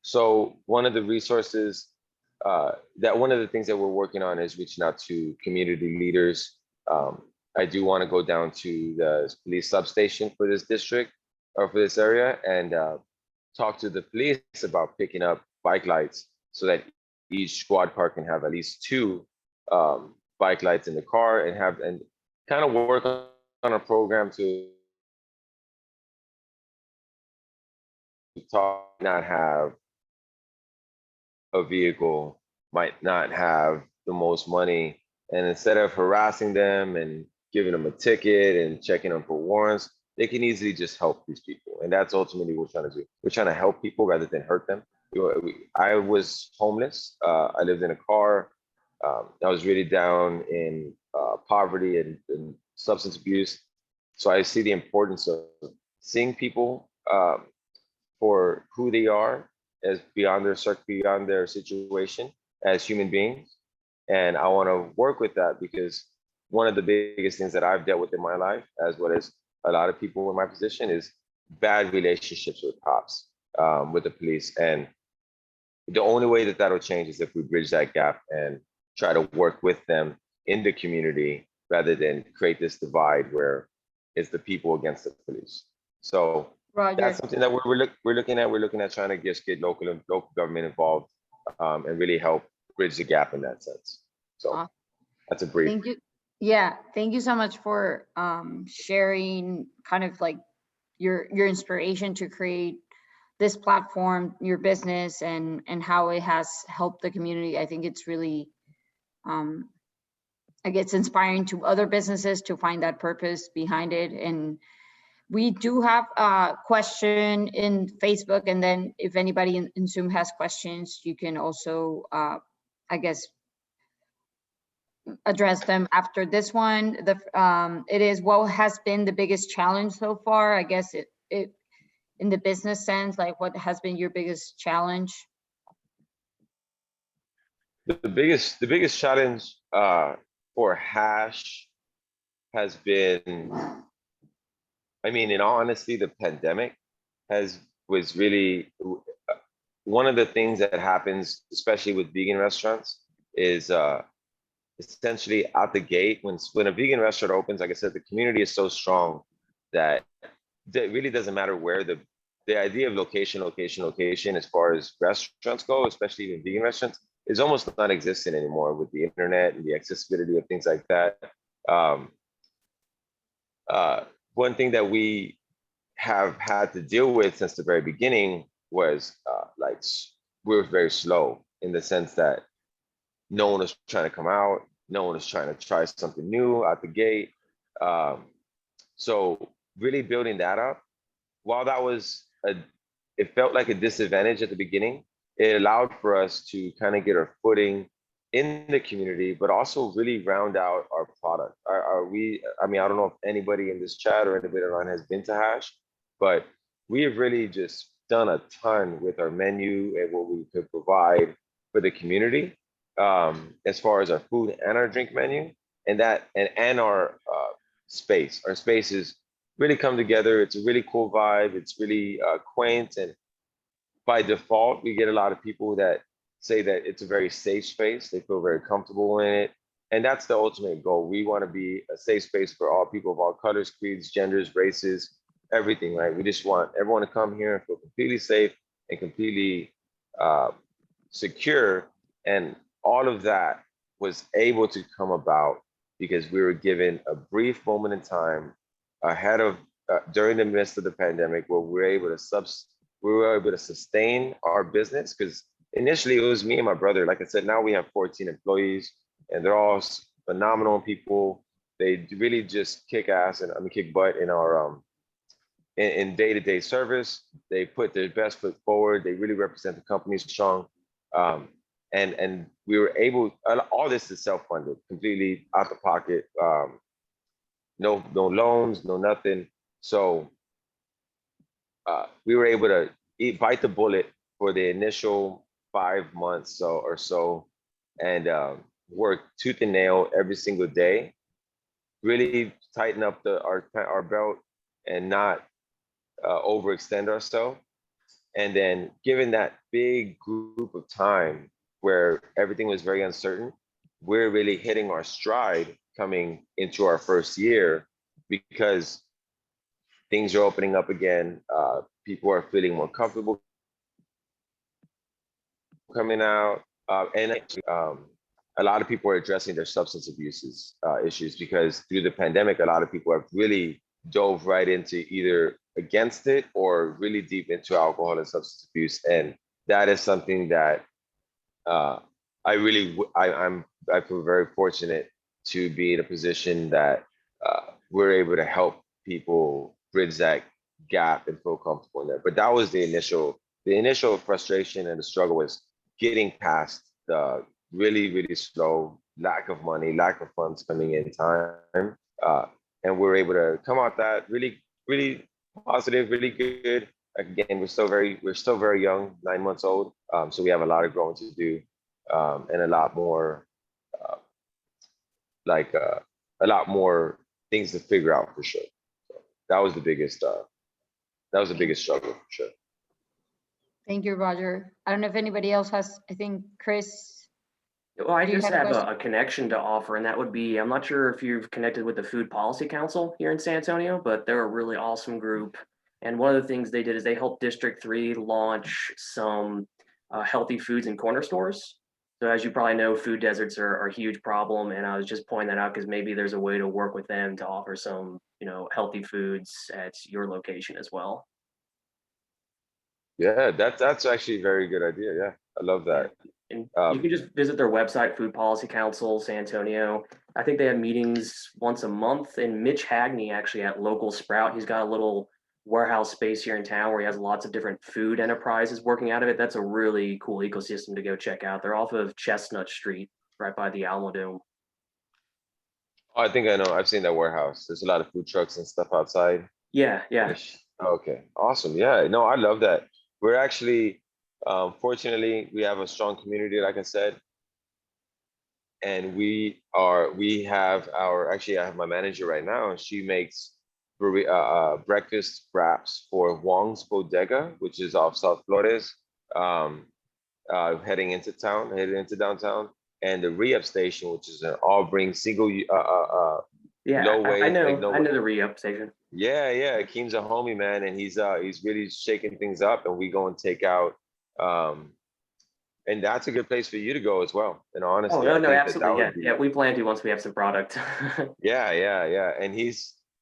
B: So one of the resources one of the things that we're working on is reaching out to community leaders. I do want to go down to the police substation for this district or for this area and talk to the police about picking up bike lights so that each squad car can have at least 2 bike lights in the car and kind of work on a program to not have a vehicle, might not have the most money, and instead of harassing them and giving them a ticket and checking them for warrants, they can easily just help these people. And that's ultimately what we're trying to do. We're trying to help people rather than hurt them. I was homeless. I lived in a car. I was really down in poverty and substance abuse. So I see the importance of seeing people for who they are as beyond their situation as human beings. And I want to work with that because one of the biggest things that I've dealt with in my life, as well as a lot of people in my position, is bad relationships with cops, with the police. And the only way that that'll change is if we bridge that gap and try to work with them in the community rather than create this divide where it's the people against the police. So
E: Roger.
B: that's something that we're looking at. We're looking at trying to just get local government involved and really help bridge the gap in that sense. So that's a brief.
E: Thank you. Yeah, thank you so much for sharing kind of like your inspiration to create this platform, your business, and how it has helped the community. I think it's really, I guess, inspiring to other businesses to find that purpose behind it. And we do have a question in Facebook, and then if anybody in Zoom has questions, you can also, I guess, address them after this one. It is, what has been the biggest challenge so far? I guess it in the business sense, like what has been your biggest challenge?
B: The biggest challenge for Hash has been, I mean, in all honesty, the pandemic was really one of the things that happens, especially with vegan restaurants, is essentially out the gate when a vegan restaurant opens. Like I said, the community is so strong that it really doesn't matter where the idea of location as far as restaurants go, especially even vegan restaurants, is almost non-existent anymore with the internet and the accessibility of things like that. One thing that we have had to deal with since the very beginning was like we were very slow in the sense that no one was trying to come out, no one was trying to try something new out the gate. So really building that up, while that was it felt like a disadvantage at the beginning, it allowed for us to kind of get our footing in the community, but also really round out our product. I mean, I don't know if anybody in this chat or anybody online has been to Hash, but we have really just done a ton with our menu and what we could provide for the community, as far as our food and our drink menu, and our space. Our spaces really come together. It's a really cool vibe. It's really quaint, and by default, we get a lot of people that say that it's a very safe space. They feel very comfortable in it. And that's the ultimate goal. We want to be a safe space for all people of all colors, creeds, genders, races, everything, right? We just want everyone to come here and feel completely safe and completely secure. And all of that was able to come about because we were given a brief moment in time ahead of, during the midst of the pandemic, where we were able to we were able to sustain our business, because initially it was me and my brother. Like I said, now we have 14 employees, and they're all phenomenal people. They really just kick ass, and I mean kick butt in our in day-to-day service. They put their best foot forward. They really represent the company strong. And we were able, all this is self-funded, completely out the pocket. No loans, no nothing. So we were able to bite the bullet for the initial 5 months or so, and work tooth and nail every single day. Really tighten up our belt and not overextend ourselves. And then given that big group of time where everything was very uncertain, we're really hitting our stride coming into our first year, because things are opening up again. People are feeling more comfortable coming out. And a lot of people are addressing their substance abuse issues, because through the pandemic, a lot of people have really dove right into either against it or really deep into alcohol and substance abuse. And that is something that I feel very fortunate to be in a position that we're able to help people bridge that gap and feel comfortable in there. But that was the initial frustration, and the struggle was getting past the really slow lack of money, lack of funds coming in time. And we're able to come out that really positive, really good. Again, we're still very young, 9 months old. So we have a lot of growing to do, and a lot more things to figure out for sure. So that was the biggest struggle for sure.
E: Thank you, Roger. I don't know if anybody else has, I think Chris.
A: Well, I
E: Do you
A: just
E: have a
A: have
E: question?
A: a connection to offer, and that would be, I'm not sure if you've connected with the Food Policy Council here in San Antonio, but they're a really awesome group. And one of the things they did is they helped District 3 launch some healthy foods in corner stores. So as you probably know, food deserts are a huge problem, and I was just pointing that out because maybe there's a way to work with them to offer some, healthy foods at your location as well.
B: Yeah, that's actually a very good idea. Yeah, I love that.
A: And you can just visit their website, Food Policy Council, San Antonio. I think they have meetings once a month. And Mitch Hagney, actually at Local Sprout, he's got a little warehouse space here in town where he has lots of different food enterprises working out of it. That's a really cool ecosystem to go check out. They're off of Chestnut Street, right by the Alamo Dome.
B: Oh, I think I know. I've seen that warehouse. There's a lot of food trucks and stuff outside.
A: Yeah.
B: Okay, awesome. Yeah, no, I love that. We're actually, fortunately, we have a strong community, like I said, and actually, I have my manager right now, and she makes breakfast wraps for Wong's Bodega, which is off South Flores, heading into downtown, and the re-up station, which is an all-bring single,
A: Yeah,
B: low
A: I
B: waste,
A: know. I know the re-up station.
B: Yeah, Keem's a homie, man, and he's really shaking things up, and we go and take out, and that's a good place for you to go as well. And honestly,
A: Oh,
B: I
A: no,
B: think
A: absolutely.
B: that would be,
A: Yeah, we plan to once we have some product.
B: yeah, and he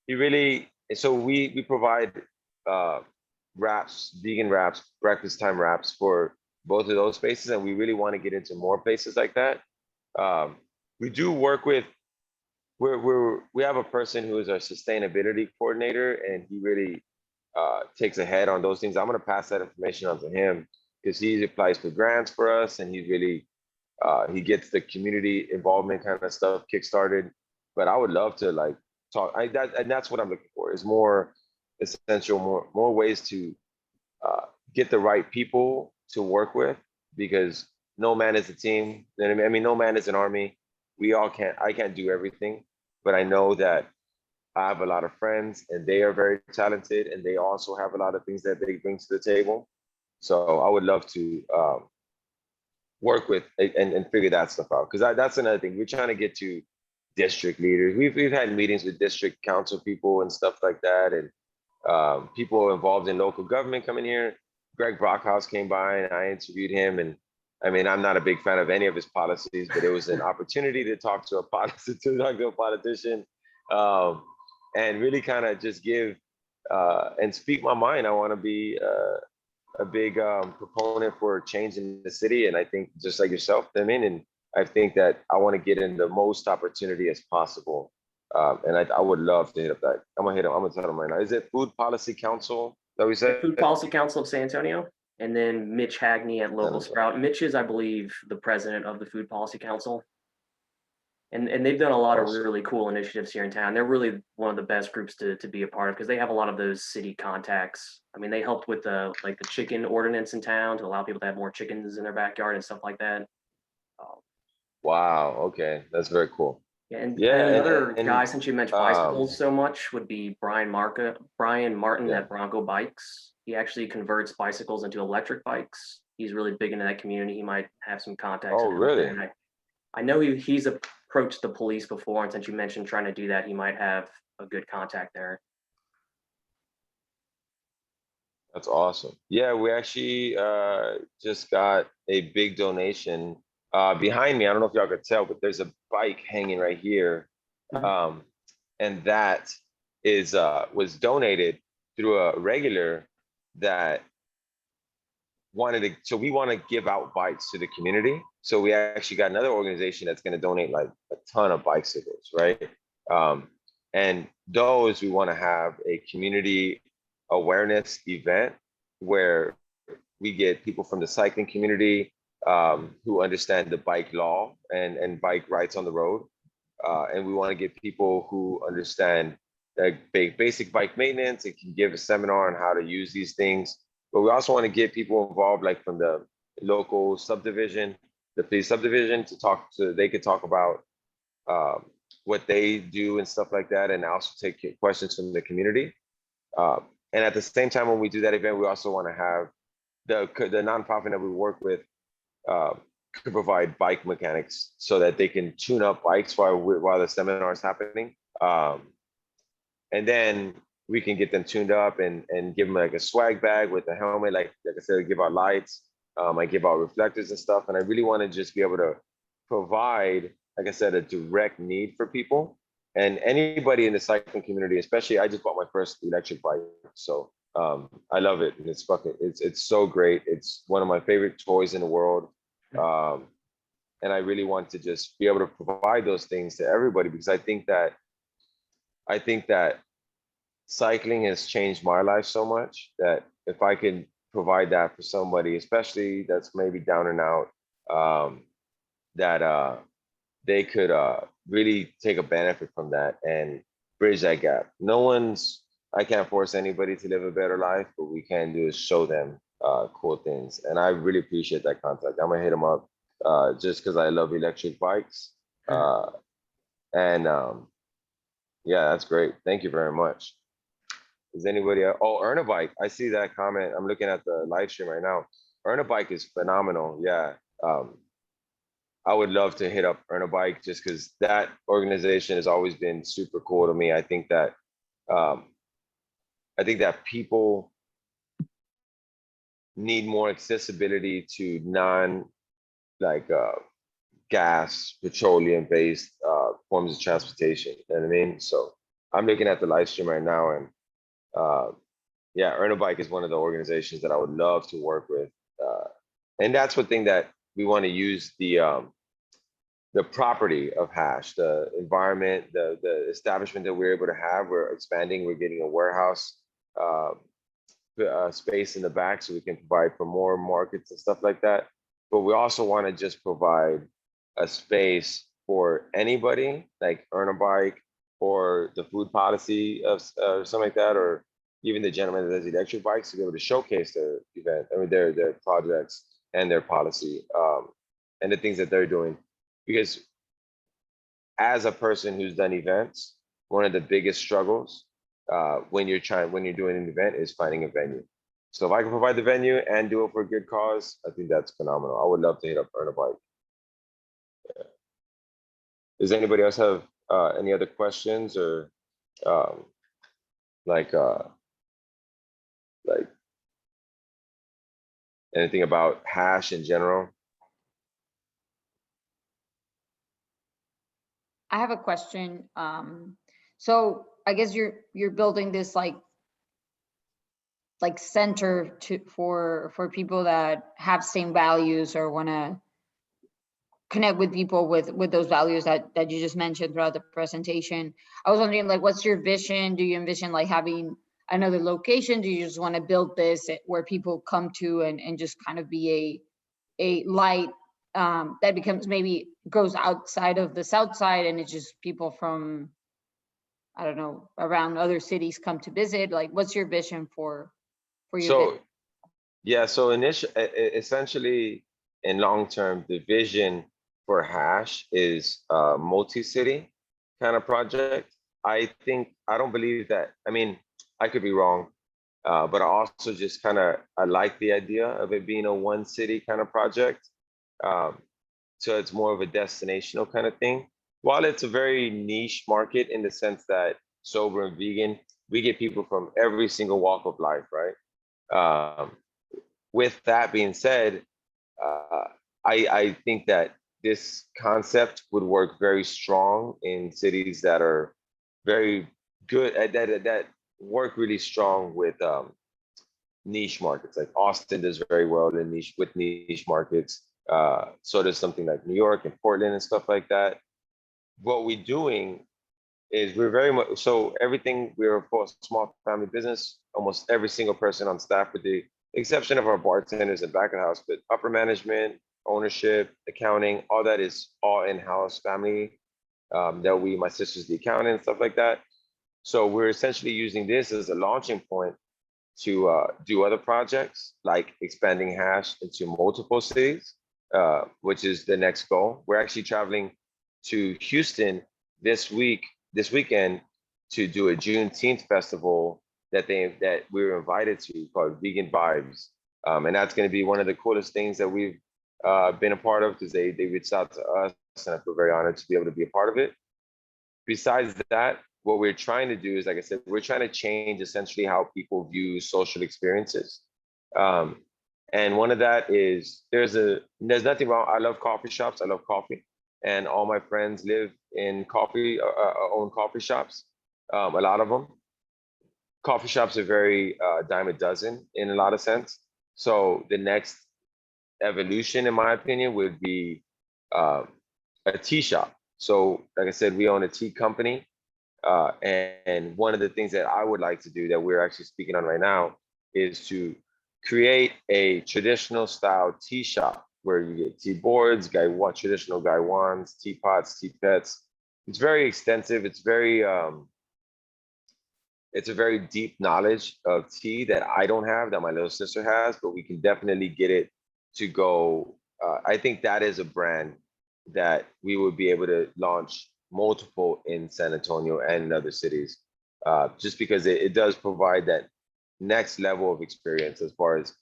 B: really, so we provide wraps, vegan wraps, breakfast time wraps for both of those spaces, and we really want to get into more places like that. We do work with. We have a person who is our sustainability coordinator, and he really takes a head on those things. I'm going to pass that information on to him, because he applies for grants for us, and he really he gets the community involvement kind of stuff kickstarted. But I would love to talk. And that's what I'm looking for, is more essential, more ways to get the right people to work with, because no man is a team. I mean, no man is an army. I can't do everything, but I know that I have a lot of friends, and they are very talented, and they also have a lot of things that they bring to the table. So I would love to work with and figure that stuff out, because that's another thing. We're trying to get to district leaders. We've had meetings with district council people and stuff like that, and people involved in local government coming here. Greg Brockhouse came by, and I interviewed him, and I mean, I'm not a big fan of any of his policies, but it was an opportunity to talk to a politician, and really kind of just give and speak my mind. I want to be proponent for change in the city, and I think just like yourself, I mean, and I think that I want to get in the most opportunity as possible. And I would love to hit up that. I'm gonna hit him. I'm gonna tell him right now. Is it Food Policy Council that we
A: The
B: said?
A: Food Policy Council of San Antonio, and then Mitch Hagney at Local
B: Antonio.
A: Sprout. Mitch is, I believe, the president of the Food Policy Council. And they've done a lot of
B: Awesome.
A: really cool initiatives here in town. They're really one of the best groups to be a part of because they have a lot of those city contacts. I mean, they helped with the chicken ordinance in town to allow people to have more chickens in their backyard and stuff like that.
B: Wow. Okay, that's very cool.
A: Yeah, and
B: Yeah,
A: another
B: and
A: guy, since you mentioned bicycles so much, would be Brian Martin
B: Yeah.
A: at Bronco Bikes. He actually converts bicycles into electric bikes. He's really big into that community. He might have some contacts.
B: Oh,
A: in out there,
B: really?
A: and I know he's approached the police before, and since you mentioned trying to do that, he might have a good contact there.
B: That's awesome. Yeah, we actually just got a big donation behind me. I don't know if y'all could tell, but there's a bike hanging right here. And that is was donated through a regular that wanted to, so we want to give out bikes to the community. So we actually got another organization that's going to donate like a ton of bicycles, right? And those we want to have a community awareness event where we get people from the cycling community who understand the bike law and bike rights on the road. And we want to get people who understand basic bike maintenance and can give a seminar on how to use these things. But we also want to get people involved, like from the local subdivision, the police subdivision, they could talk about what they do and stuff like that, and also take questions from the community. And at the same time, when we do that event, we also want to have the nonprofit that we work with could provide bike mechanics so that they can tune up bikes while the seminar is happening. And then we can get them tuned up and give them like a swag bag with a helmet, like I said, give out lights, I give out reflectors and stuff. And I really want to just be able to provide, like I said, a direct need for people and anybody in the cycling community, especially. I just bought my first electric bike, so I love it, and it's so great. It's one of my favorite toys in the world, and I really want to just be able to provide those things to everybody, because I think that cycling has changed my life so much that if I can provide that for somebody, especially that's maybe down and out, that they could really take a benefit from that and bridge that gap. I can't force anybody to live a better life, but we can do is show them cool things. And I really appreciate that contact. I'm gonna hit them up just because I love electric bikes. And yeah, that's great. Thank you very much. Is anybody else? Oh, Earn a Bike. I see that comment. I'm looking at the live stream right now. Earn a Bike is phenomenal. Yeah. I would love to hit up Earn a Bike just because that organization has always been super cool to me. I think that people need more accessibility to gas, petroleum based forms of transportation. You know what I mean? So I'm looking at the live stream right now, and yeah, Earn a Bike is one of the organizations that I would love to work with. And that's one thing that we want to use the property of Hash, the environment, the establishment that we're able to have. We're expanding. We're getting a warehouse space in the back so we can provide for more markets and stuff like that. But we also want to just provide a space for anybody, like Earn a Bike or the food policy of something like that, or even the gentleman that does electric bikes, to be able to showcase their event, their projects and their policy and the things that they're doing. Because as a person who's done events, one of the biggest struggles when you're doing an event is finding a venue. So if I can provide the venue and do it for a good cause, I think that's phenomenal. I would love to hit up Earn a Bike. Yeah. Does anybody else have any other questions or like anything about Hash in general?
E: I have a question. So I guess you're building this like like center for people that have same values or want to connect with people with those values that you just mentioned throughout the presentation. I was wondering, like, what's your vision? Do you envision like having another location? Do you just want to build this where people come to and just kind of be a light that becomes, maybe goes outside of the south side, and it's just people from, I don't know, around other cities come to visit? Like, what's your vision for your
B: So
E: business?
B: yeah, so essentially in long term, the vision for Hash is a multi-city kind of project. I don't believe that, I mean, I could be wrong, but I also just I like the idea of it being a one city kind of project. So it's more of a destinational kind of thing. While it's a very niche market in the sense that sober and vegan, we get people from every single walk of life, right? With that being said, I think that this concept would work very strong in cities that are very good at that work really strong with niche markets. Like Austin does very well in niche markets. So does something like New York and Portland and stuff like that. What we're doing is we're very much so everything. We're of course a small family business. Almost every single person on staff, with the exception of our bartenders and back of the house, but upper management, ownership, accounting, all that is all in-house family. My sister's the accountant and stuff like that. So we're essentially using this as a launching point to do other projects like expanding Hash into multiple cities, which is the next goal. We're actually traveling to Houston this weekend to do a Juneteenth festival that we were invited to, called Vegan Vibes. And that's going to be one of the coolest things that we've been a part of, because they reached out to us, and I feel very honored to be able to be a part of it. Besides that, what we're trying to do is, like I said, we're trying to change essentially how people view social experiences. And one of that is there's nothing wrong. I love coffee shops. I love coffee. And all my friends live in own coffee shops, a lot of them. Coffee shops are very dime a dozen in a lot of sense. So the next evolution, in my opinion, would be a tea shop. So like I said, we own a tea company. And one of the things that I would like to do, that we're actually speaking on right now, is to create a traditional style tea shop where you get tea boards, traditional gaiwans, teapots, tea pets. It's very extensive. It's a very deep knowledge of tea that I don't have, that my little sister has, but we can definitely get it to go. I think that is a brand that we would be able to launch multiple in San Antonio and in other cities, just because it does provide that next level of experience. As far as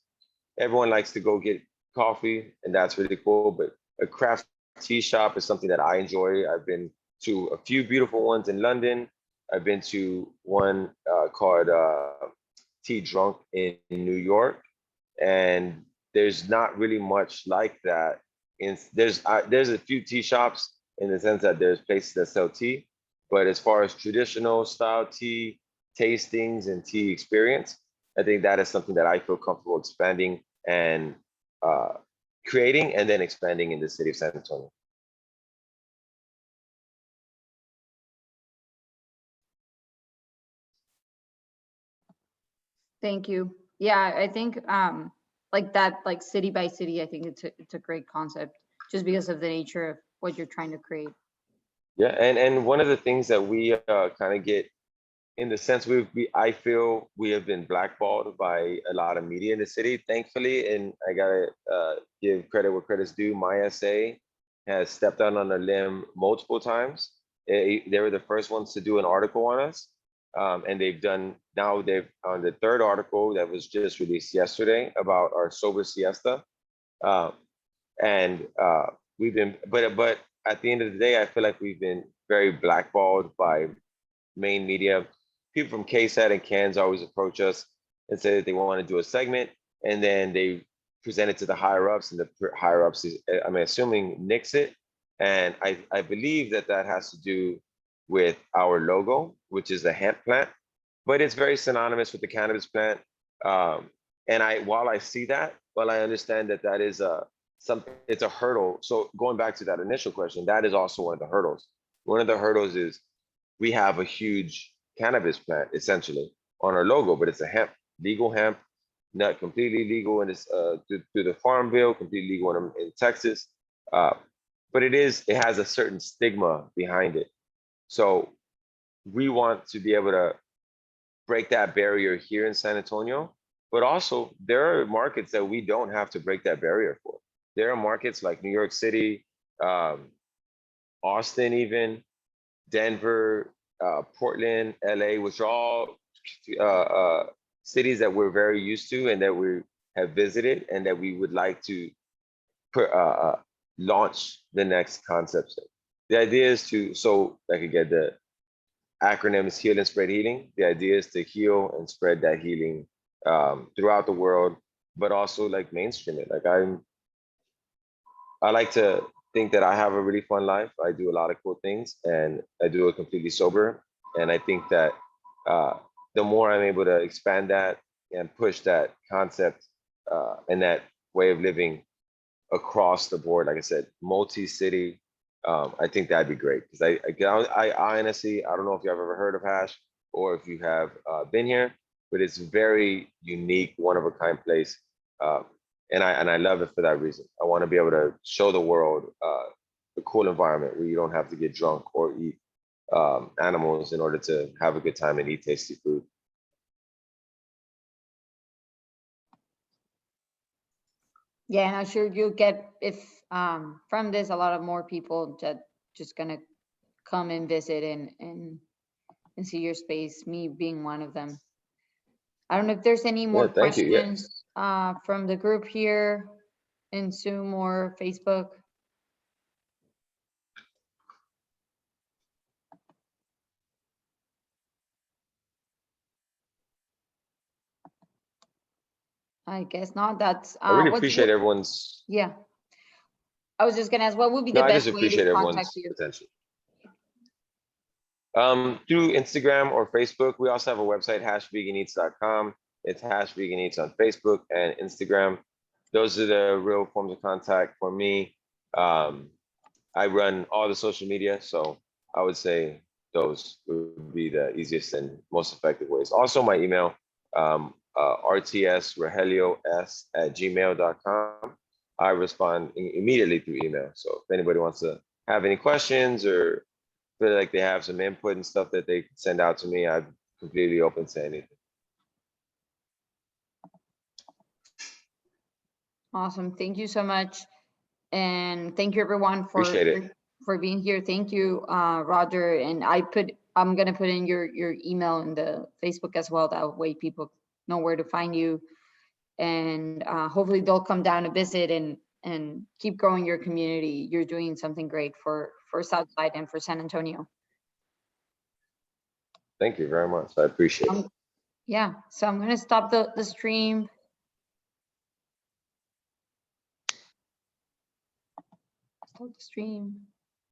B: everyone likes to go get coffee, and that's really cool, but a craft tea shop is something that I enjoy. I've been to a few beautiful ones in London. I've been to one called Tea Drunk in New York, and there's not really much like that. There's a few tea shops in the sense that there's places that sell tea, but as far as traditional style tea tastings and tea experience, I think that is something that I feel comfortable expanding and creating, and then expanding in the city of San Antonio.
E: Thank you. Yeah, I think like that, like city by city, I think it's a great concept, just because of the nature of what you're trying to create.
B: Yeah, and one of the things that we kind of get, in the sense I feel we have been blackballed by a lot of media in the city, thankfully, and I gotta give credit where credit's due. My SA has stepped out on a limb multiple times. They were the first ones to do an article on us, and they've on the third article that was just released yesterday about our sober siesta, and we've been, but at the end of the day, I feel like we've been very blackballed by main media. People from KSAT and CANS always approach us and say that they want to do a segment, and then they present it to the higher ups, and the higher ups, I'm assuming, nix it. And I believe that has to do with our logo, which is the hemp plant, but it's very synonymous with the cannabis plant. And while I see that, while I understand that that is it's a hurdle. So going back to that initial question, that is also one of the hurdles. One of the hurdles is we have a huge cannabis plant essentially on our logo, but it's a legal hemp, not completely legal in this through the Farm Bill, completely legal in Texas. But it has a certain stigma behind it. So we want to be able to break that barrier here in San Antonio, but also there are markets that we don't have to break that barrier for. There are markets like New York City, Austin, even Denver, Portland, LA, which are all cities that we're very used to and that we have visited and that we would like to launch the next concepts. The idea is so I could get the acronym is Heal and Spread Healing. The idea is to heal and spread that healing throughout the world, but also like mainstream it. Like I like to think that I have a really fun life. I do a lot of cool things and I do it completely sober. And I think that the more I'm able to expand that and push that concept and that way of living across the board, like I said, multi-city, I think that'd be great. Because I honestly, I don't know if you've ever heard of Hash or if you have been here, but it's a very unique, one of a kind place. And I love it for that reason. I want to be able to show the world a cool environment where you don't have to get drunk or eat animals in order to have a good time and eat tasty food.
E: Yeah, and I'm sure you'll get, if from this, a lot of more people that just gonna come and visit and see your space, me being one of them. I don't know if there's any more
B: thank you. Yeah.
E: questions from the group here in Zoom or Facebook. I guess not. That's
B: I really
E: what's
B: appreciate everyone's.
E: yeah. I was just gonna ask, what would be
B: No,
E: the
B: I just
E: best way
B: appreciate
E: to contact
B: everyone's
E: you?
B: attention. Through Instagram or Facebook. We also have a website, hashveganeats.com. It's hashveganeats on Facebook and Instagram. Those are the real forms of contact for me. I run all the social media, so I would say those would be the easiest and most effective ways. Also, my email, rtsrogelio@gmail.com. I respond immediately through email. So if anybody wants to have any questions or feel like they have some input and stuff that they can send out to me, I'm completely open to anything.
E: Awesome. Thank you so much. And thank you everyone
B: Appreciate it.
E: for being here. Thank you, Roger. And I'm gonna put in your email in the Facebook as well. That way people know where to find you. And hopefully they'll come down to visit and keep growing your community. You're doing something great for Southside and for San Antonio.
B: Thank you very much. I appreciate it.
E: Yeah, so I'm gonna stop the stream. Stop the stream.